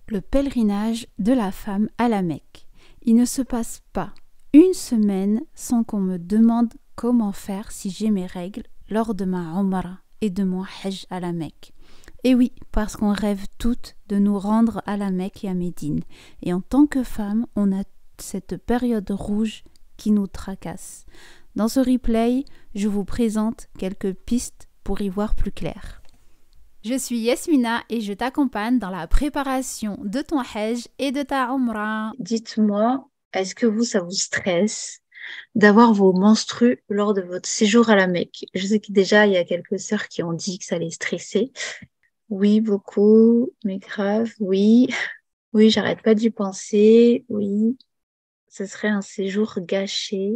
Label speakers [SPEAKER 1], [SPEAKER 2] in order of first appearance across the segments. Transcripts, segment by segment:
[SPEAKER 1] le pèlerinage de la femme à la Mecque. Il ne se passe pas une semaine sans qu'on me demande comment faire si j'ai mes règles lors de ma Umrah et de mon Hajj à la Mecque. Et oui, parce qu'on rêve toutes de nous rendre à la Mecque et à Médine. Et en tant que femme, on a cette période rouge qui nous tracasse. Dans ce replay, je vous présente quelques pistes pour y voir plus clair. Je suis Yasmina et je t'accompagne dans la préparation de ton Hajj et de ta Umrah.
[SPEAKER 2] Dites-moi, est-ce que ça vous stresse d'avoir vos menstrues lors de votre séjour à la Mecque? Je sais que déjà, il y a quelques sœurs qui ont dit que ça les stressait. Oui, beaucoup, mais grave, oui. Oui, j'arrête pas d'y penser. Oui, ce serait un séjour gâché.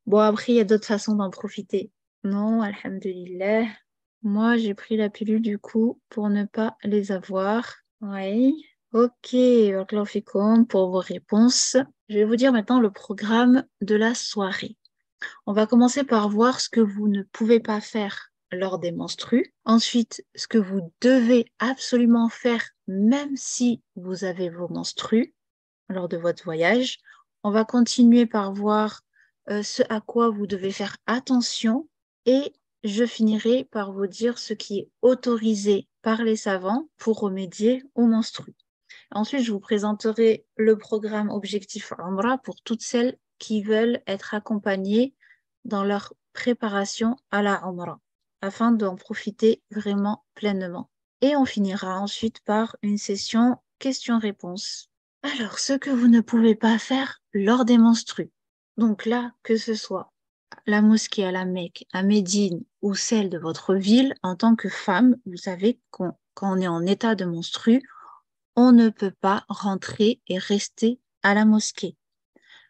[SPEAKER 2] Bon, après, il y a d'autres façons d'en profiter. Non, alhamdulillah. Moi, j'ai pris la pilule du coup pour ne pas les avoir. Oui. Ok, barakallahu fikoum pour vos réponses. Je vais vous dire maintenant le programme de la soirée. On va commencer par voir ce que vous ne pouvez pas faire lors des menstrues. Ensuite, ce que vous devez absolument faire même si vous avez vos menstrues lors de votre voyage. On va continuer par voir ce à quoi vous devez faire attention et je finirai par vous dire ce qui est autorisé par les savants pour remédier aux menstrues. Ensuite, je vous présenterai le programme Objectif Umrah pour toutes celles qui veulent être accompagnées dans leur préparation à la Umrah, afin d'en profiter vraiment pleinement. Et on finira ensuite par une session questions-réponses. Alors, ce que vous ne pouvez pas faire lors des menstrues. Donc là, que ce soit la mosquée à la Mecque, à Médine ou celle de votre ville, en tant que femme, vous savez quand on est en état de menstrue, on ne peut pas rentrer et rester à la mosquée.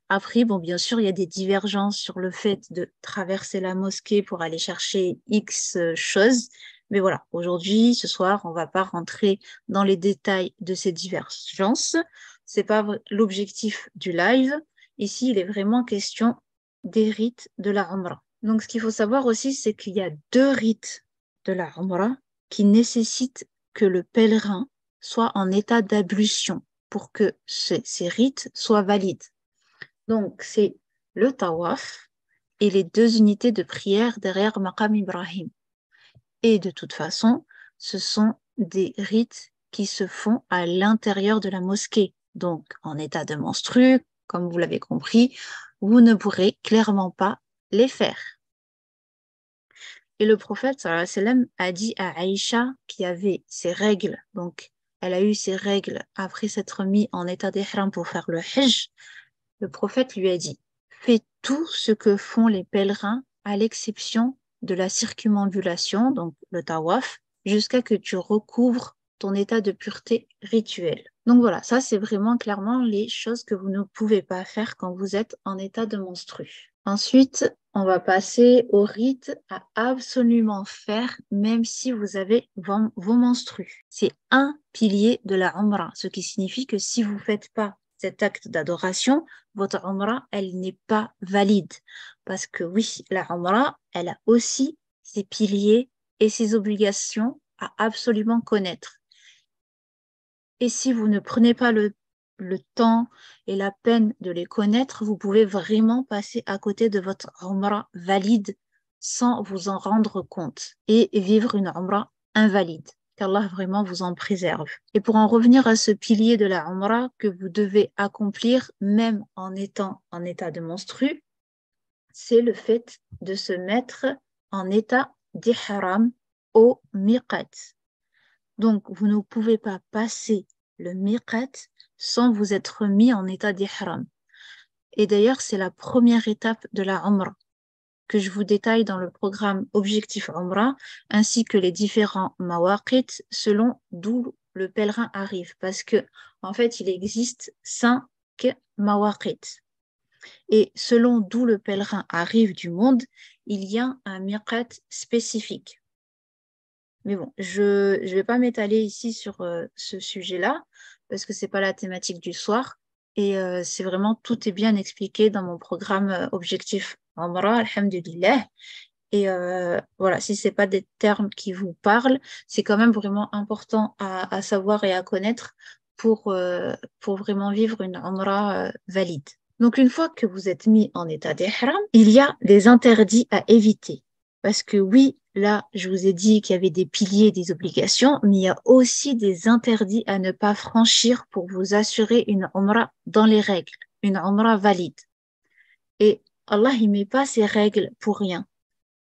[SPEAKER 2] Après, bon, bien sûr, il y a des divergences sur le fait de traverser la mosquée pour aller chercher X choses. Mais voilà, aujourd'hui, ce soir, on va pas rentrer dans les détails de ces divergences. C'est pas l'objectif du live. Ici, il est vraiment question des rites de la Umrah. Donc, ce qu'il faut savoir aussi, c'est qu'il y a deux rites de la Umrah qui nécessitent que le pèlerin soit en état d'ablution pour que ces rites soient valides. Donc, c'est le tawaf et les deux unités de prière derrière Maqam Ibrahim. Et de toute façon, ce sont des rites qui se font à l'intérieur de la mosquée. Donc, en état de menstru, comme vous l'avez compris, vous ne pourrez clairement pas les faire. Et le prophète sallallahu alayhi wa sallam a dit à Aïcha qui avait ses règles, donc elle a eu ses règles après s'être mis en état d'ihram pour faire le hajj. Le prophète lui a dit, fais tout ce que font les pèlerins à l'exception de la circumambulation, donc le tawaf, jusqu'à que tu recouvres ton état de pureté rituelle. Donc voilà, ça c'est vraiment clairement les choses que vous ne pouvez pas faire quand vous êtes en état de menstru. Ensuite, on va passer au rite à absolument faire même si vous avez vos menstrues. C'est un pilier de la Umrah, ce qui signifie que si vous ne faites pas cet acte d'adoration, votre Umrah, elle n'est pas valide. Parce que oui, la Umrah, elle a aussi ses piliers et ses obligations à absolument connaître. Et si vous ne prenez pas le temps et la peine de les connaître, vous pouvez vraiment passer à côté de votre Umrah valide sans vous en rendre compte et vivre une Umrah invalide. Qu'Allah vraiment vous en préserve. Et pour en revenir à ce pilier de la Umrah que vous devez accomplir même en étant en état de menstru, c'est le fait de se mettre en état d'ihram au miqat. Donc, vous ne pouvez pas passer le miqat sans vous être mis en état d'ihram. Et d'ailleurs, c'est la première étape de la Umrah que je vous détaille dans le programme Objectif Umrah, ainsi que les différents mawaqit selon d'où le pèlerin arrive. Parce que, en fait, il existe 5 mawaqit. Et selon d'où le pèlerin arrive du monde, il y a un miqat spécifique. Mais bon, je ne vais pas m'étaler ici sur ce sujet-là, parce que ce n'est pas la thématique du soir. Et c'est vraiment, tout est bien expliqué dans mon programme Objectif Umrah, alhamdulillah. Et voilà, si ce n'est pas des termes qui vous parlent, c'est quand même vraiment important à savoir et à connaître pour vraiment vivre une Umrah valide. Donc, une fois que vous êtes mis en état d'ihram, il y a des interdits à éviter. Parce que oui, là, je vous ai dit qu'il y avait des piliers, des obligations, mais il y a aussi des interdits à ne pas franchir pour vous assurer une Umrah dans les règles, une Umrah valide. Et Allah, il met pas ces règles pour rien.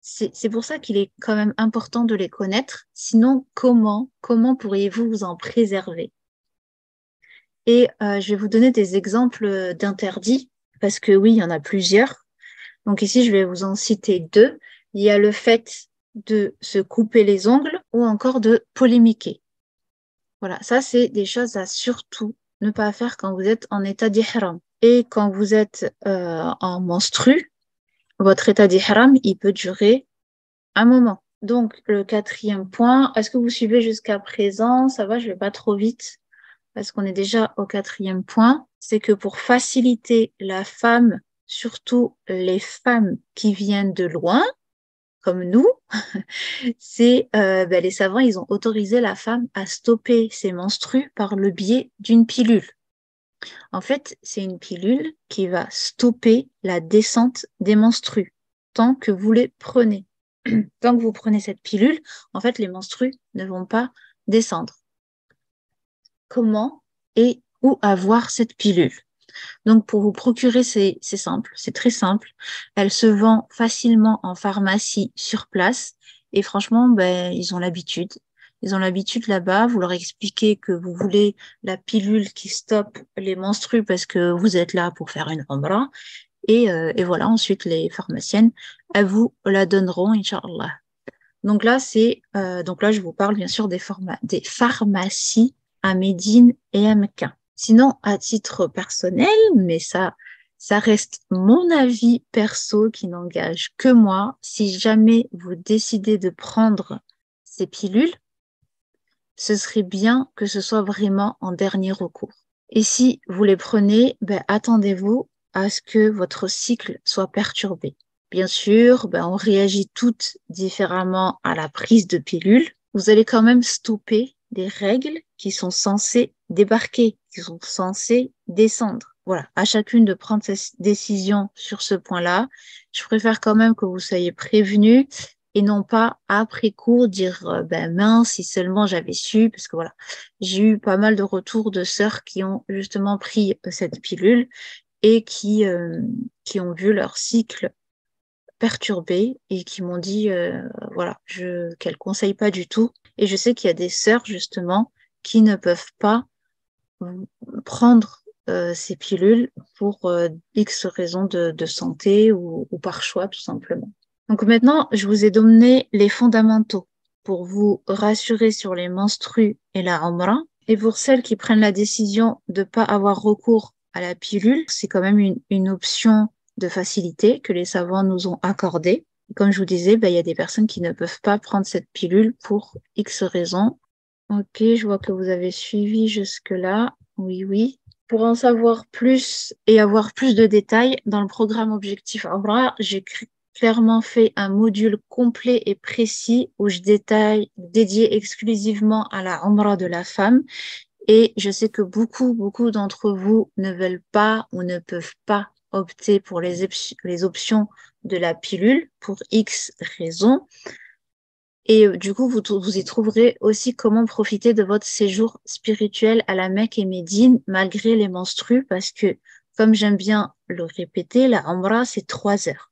[SPEAKER 2] C'est pour ça qu'il est quand même important de les connaître. Sinon, comment pourriez-vous vous en préserver? Et je vais vous donner des exemples d'interdits, parce que oui, il y en a plusieurs. Donc ici, je vais vous en citer deux. Il y a le fait de se couper les ongles ou encore de polémiquer. Voilà, ça, c'est des choses à surtout ne pas faire quand vous êtes en état d'ihram. Et quand vous êtes en menstru, votre état d'ihram, il peut durer un moment. Donc, le quatrième point, est-ce que vous suivez jusqu'à présent? Ça va, je vais pas trop vite parce qu'on est déjà au quatrième point. C'est que pour faciliter la femme, surtout les femmes qui viennent de loin, comme nous, les savants, ils ont autorisé la femme à stopper ses menstrues par le biais d'une pilule. En fait, c'est une pilule qui va stopper la descente des menstrues tant que vous les prenez. Tant que vous prenez cette pilule, en fait, les menstrues ne vont pas descendre. Comment et où avoir cette pilule? Donc, pour vous procurer, c'est simple, c'est très simple. Elle se vend facilement en pharmacie sur place et franchement, ils ont l'habitude. Ils ont l'habitude là-bas, vous leur expliquez que vous voulez la pilule qui stoppe les menstrues parce que vous êtes là pour faire une umrah. Et voilà, ensuite, les pharmaciennes, elles vous la donneront, Inch'Allah. Donc là, je vous parle bien sûr des pharmacies à Médine et à Mecca. Sinon, à titre personnel, mais ça reste mon avis perso qui n'engage que moi. Si jamais vous décidez de prendre ces pilules, ce serait bien que ce soit vraiment en dernier recours. Et si vous les prenez, attendez-vous à ce que votre cycle soit perturbé. Bien sûr, on réagit toutes différemment à la prise de pilules. Vous allez quand même stopper des règles qui sont censées débarquer, qui sont censées descendre. Voilà, à chacune de prendre ses décisions sur ce point-là. Je préfère quand même que vous soyez prévenus et non pas après coup dire mince, si seulement j'avais su, parce que voilà, j'ai eu pas mal de retours de sœurs qui ont justement pris cette pilule et qui ont vu leur cycle perturbé et qui m'ont dit qu'elles conseillent pas du tout. Et je sais qu'il y a des sœurs justement qui ne peuvent pas prendre ces pilules pour X raisons de santé ou par choix tout simplement. Donc maintenant, je vous ai donné les fondamentaux pour vous rassurer sur les menstrues et la Umrah. Et pour celles qui prennent la décision de ne pas avoir recours à la pilule, c'est quand même une option de facilité que les savants nous ont accordée. Comme je vous disais, il y a des personnes qui ne peuvent pas prendre cette pilule pour X raisons. Ok, je vois que vous avez suivi jusque-là. Oui. Pour en savoir plus et avoir plus de détails, dans le programme Objectif Umrah, j'ai clairement fait un module complet et précis où je dédié exclusivement à la Umrah de la femme. Et je sais que beaucoup d'entre vous ne veulent pas ou ne peuvent pas opter pour les options de la pilule pour X raisons. Et du coup, vous y trouverez aussi comment profiter de votre séjour spirituel à la Mecque et Médine malgré les menstrues parce que, comme j'aime bien le répéter, la Umrah, c'est 3 heures.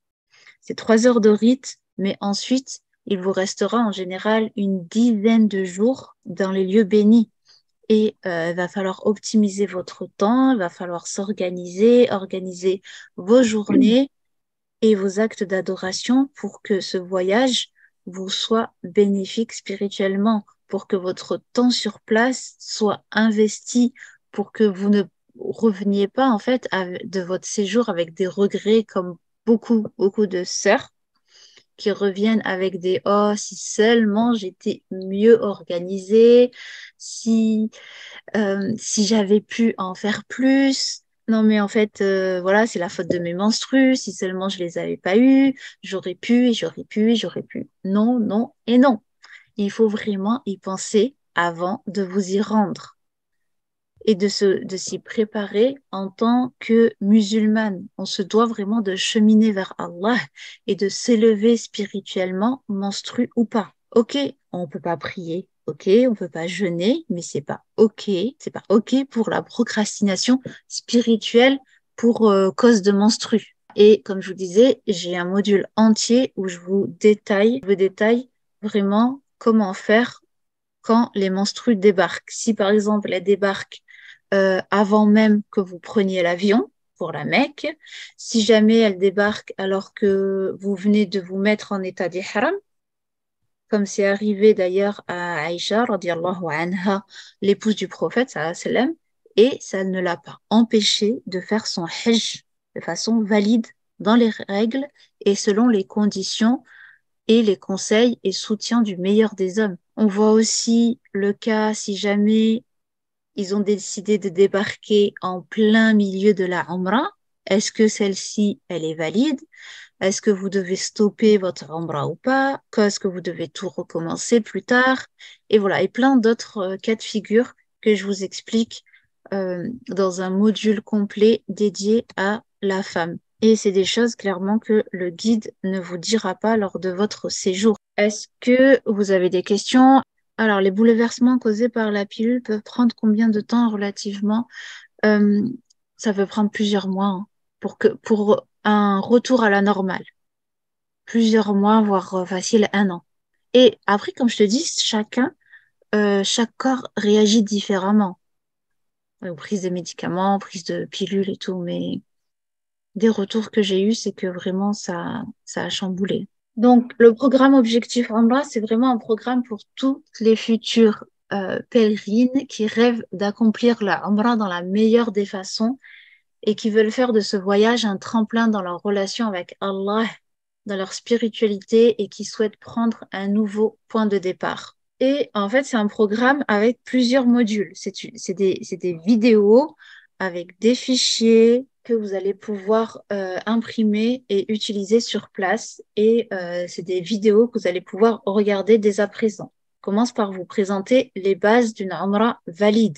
[SPEAKER 2] C'est 3 heures de rite, mais ensuite, il vous restera en général une dizaine de jours dans les lieux bénis. Et il va falloir optimiser votre temps, il va falloir organiser vos journées et vos actes d'adoration pour que ce voyage vous soit bénéfique spirituellement, pour que votre temps sur place soit investi, pour que vous ne reveniez pas en fait de votre séjour avec des regrets comme beaucoup de sœurs qui reviennent avec des oh si seulement j'étais mieux organisée, si j'avais pu en faire plus. Non, mais en fait, voilà, c'est la faute de mes menstrues. Si seulement je les avais pas eues, j'aurais pu et j'aurais pu et j'aurais pu. Non, non et non. Il faut vraiment y penser avant de vous y rendre. et de s'y préparer en tant que musulmane. On se doit vraiment de cheminer vers Allah et de s'élever spirituellement, menstru ou pas. Ok, on peut pas prier, ok, on peut pas jeûner, mais c'est pas ok pour la procrastination spirituelle pour cause de menstru. Et comme je vous disais, j'ai un module entier où je vous détaille vraiment comment faire quand les menstrues débarquent. Si par exemple elles débarquent avant même que vous preniez l'avion pour la Mecque, si jamais elles débarquent alors que vous venez de vous mettre en état d'ihram, comme c'est arrivé d'ailleurs à Aïcha, radiallahu anha, l'épouse du prophète, sallallahu alayhi wa sallam, et ça ne l'a pas empêché de faire son hajj de façon valide dans les règles et selon les conditions et les conseils et soutiens du meilleur des hommes. On voit aussi le cas si jamais ils ont décidé de débarquer en plein milieu de la Umrah. Est-ce que celle-ci, elle est valide? Est-ce que vous devez stopper votre Umrah ou pas? Est-ce que vous devez tout recommencer plus tard? Et voilà, et plein d'autres cas de figure que je vous explique dans un module complet dédié à la femme. Et c'est des choses clairement que le guide ne vous dira pas lors de votre séjour. Est-ce que vous avez des questions? Alors, les bouleversements causés par la pilule peuvent prendre combien de temps relativement? Euh, Ça peut prendre plusieurs mois hein, pour un retour à la normale. Plusieurs mois, voire facile un an. Et après, comme je te dis, chaque corps réagit différemment. Prise de médicaments, prise de pilules et tout, mais des retours que j'ai eus, c'est que vraiment ça a chamboulé. Donc, le programme Objectif Umrah, c'est vraiment un programme pour toutes les futures pèlerines qui rêvent d'accomplir la Umrah dans la meilleure des façons et qui veulent faire de ce voyage un tremplin dans leur relation avec Allah, dans leur spiritualité et qui souhaitent prendre un nouveau point de départ. Et en fait, c'est un programme avec plusieurs modules. C'est des vidéos avec des fichiers que vous allez pouvoir imprimer et utiliser sur place. Et c'est des vidéos que vous allez pouvoir regarder dès à présent. Je commence par vous présenter les bases d'une Umrah valide.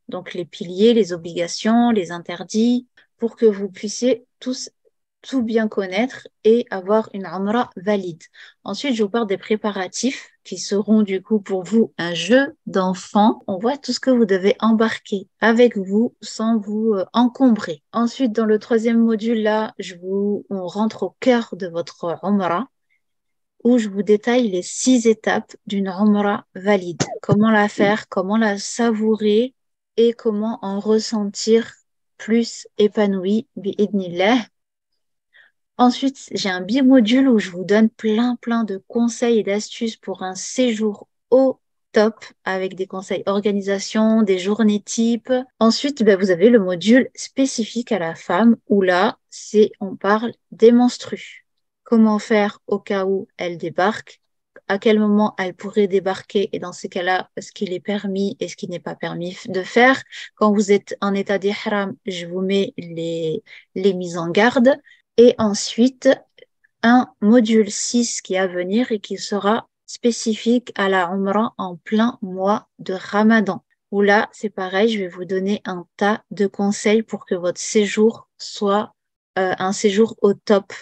[SPEAKER 2] Donc les piliers, les obligations, les interdits, pour que vous puissiez tous tout bien connaître et avoir une Umrah valide. Ensuite, je vous parle des préparatifs qui seront du coup pour vous un jeu d'enfant. On voit tout ce que vous devez embarquer avec vous sans vous encombrer. Ensuite, dans le troisième module là, on rentre au cœur de votre Umrah où je vous détaille les 6 étapes d'une Umrah valide. Comment la faire, comment la savourer et comment en ressentir plus épanoui, bi'idnillah. Ensuite, j'ai un bimodule où je vous donne plein de conseils et d'astuces pour un séjour au top avec des conseils organisation, des journées types. Ensuite, vous avez le module spécifique à la femme où là, on parle des menstrues. Comment faire au cas où elle débarque, à quel moment elle pourrait débarquer et dans ces cas-là, ce qu'il est permis et ce qui n'est pas permis de faire. Quand vous êtes en état d'ihram, je vous mets les mises en garde. Et ensuite, un module 6 qui est à venir et qui sera spécifique à la Umrah en plein mois de Ramadan. Où là, c'est pareil, je vais vous donner un tas de conseils pour que votre séjour soit un séjour au top.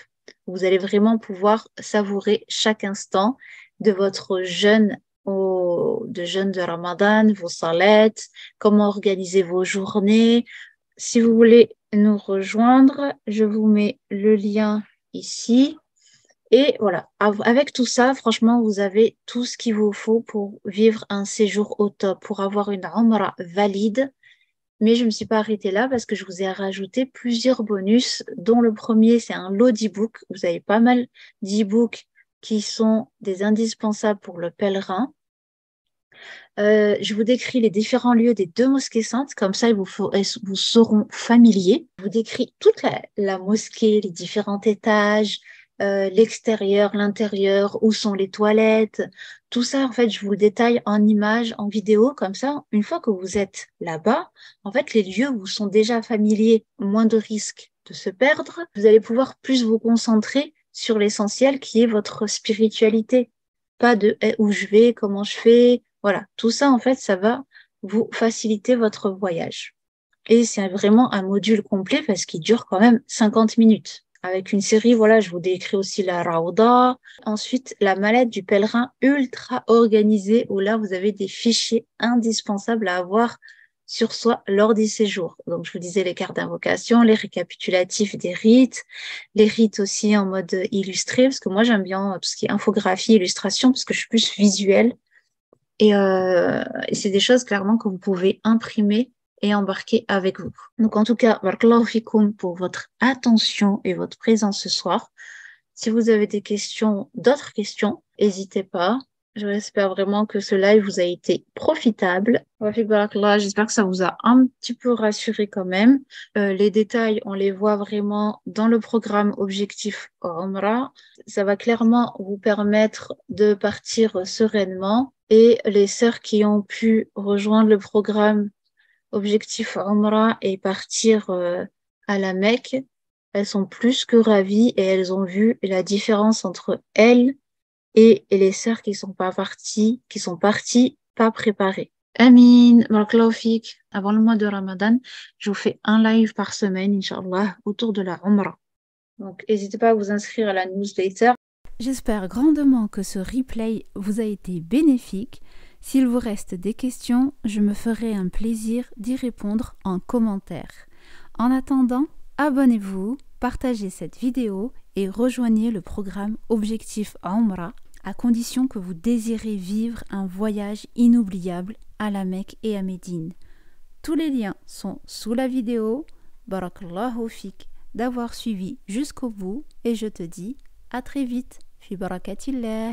[SPEAKER 2] Vous allez vraiment pouvoir savourer chaque instant de votre jeûne de Ramadan, vos salats, comment organiser vos journées. Si vous voulez nous rejoindre, je vous mets le lien ici. Et voilà, avec tout ça, franchement, vous avez tout ce qu'il vous faut pour vivre un séjour au top, pour avoir une Umrah valide. Mais je ne me suis pas arrêtée là parce que je vous ai rajouté plusieurs bonus, dont le premier, c'est un lot d'e-books. Vous avez pas mal d'e-books qui sont des indispensables pour le pèlerin. Je vous décris les différents lieux des 2 mosquées saintes, comme ça vous seront familiers. Je vous décris toute la mosquée, les différents étages, l'extérieur, l'intérieur, où sont les toilettes. Tout ça, en fait, je vous le détaille en images, en vidéo, comme ça, une fois que vous êtes là-bas, en fait, les lieux vous sont déjà familiers, moins de risques de se perdre. Vous allez pouvoir plus vous concentrer sur l'essentiel qui est votre spiritualité. Pas de où je vais, comment je fais. Voilà, tout ça, en fait, ça va vous faciliter votre voyage. Et c'est vraiment un module complet parce qu'il dure quand même 50 minutes. Avec une série, voilà, je vous décris aussi la Raouda. Ensuite, la mallette du pèlerin ultra organisée où là, vous avez des fichiers indispensables à avoir sur soi lors des séjours. Donc, je vous disais les cartes d'invocation, les récapitulatifs des rites, les rites aussi en mode illustré, parce que moi, j'aime bien tout ce qui est infographie, illustration, parce que je suis plus visuelle. Et c'est des choses clairement que vous pouvez imprimer et embarquer avec vous. Donc en tout cas, barakallahu fikoum pour votre attention et votre présence ce soir. Si vous avez des questions, d'autres questions, n'hésitez pas. J'espère vraiment que ce live vous a été profitable. Wafik barakallah, j'espère que ça vous a un petit peu rassuré quand même. Les détails, on les voit vraiment dans le programme Objectif Omra. Ça va clairement vous permettre de partir sereinement. Et les sœurs qui ont pu rejoindre le programme Objectif Omra et partir à la Mecque, elles sont plus que ravies et elles ont vu la différence entre elles et les sœurs qui sont pas parties, qui sont parties pas préparées. Amin, barakallahu fik. Avant le mois de Ramadan, je vous fais un live par semaine, Inch'Allah, autour de la Umrah. Donc, n'hésitez pas à vous inscrire à la newsletter.
[SPEAKER 1] J'espère grandement que ce replay vous a été bénéfique. S'il vous reste des questions, je me ferai un plaisir d'y répondre en commentaire. En attendant, abonnez-vous, partagez cette vidéo et rejoignez le programme Objectif Umrah à condition que vous désirez vivre un voyage inoubliable à la Mecque et à Médine. Tous les liens sont sous la vidéo. Barakallahu fik d'avoir suivi jusqu'au bout et je te dis à très vite. Fi barakatillah.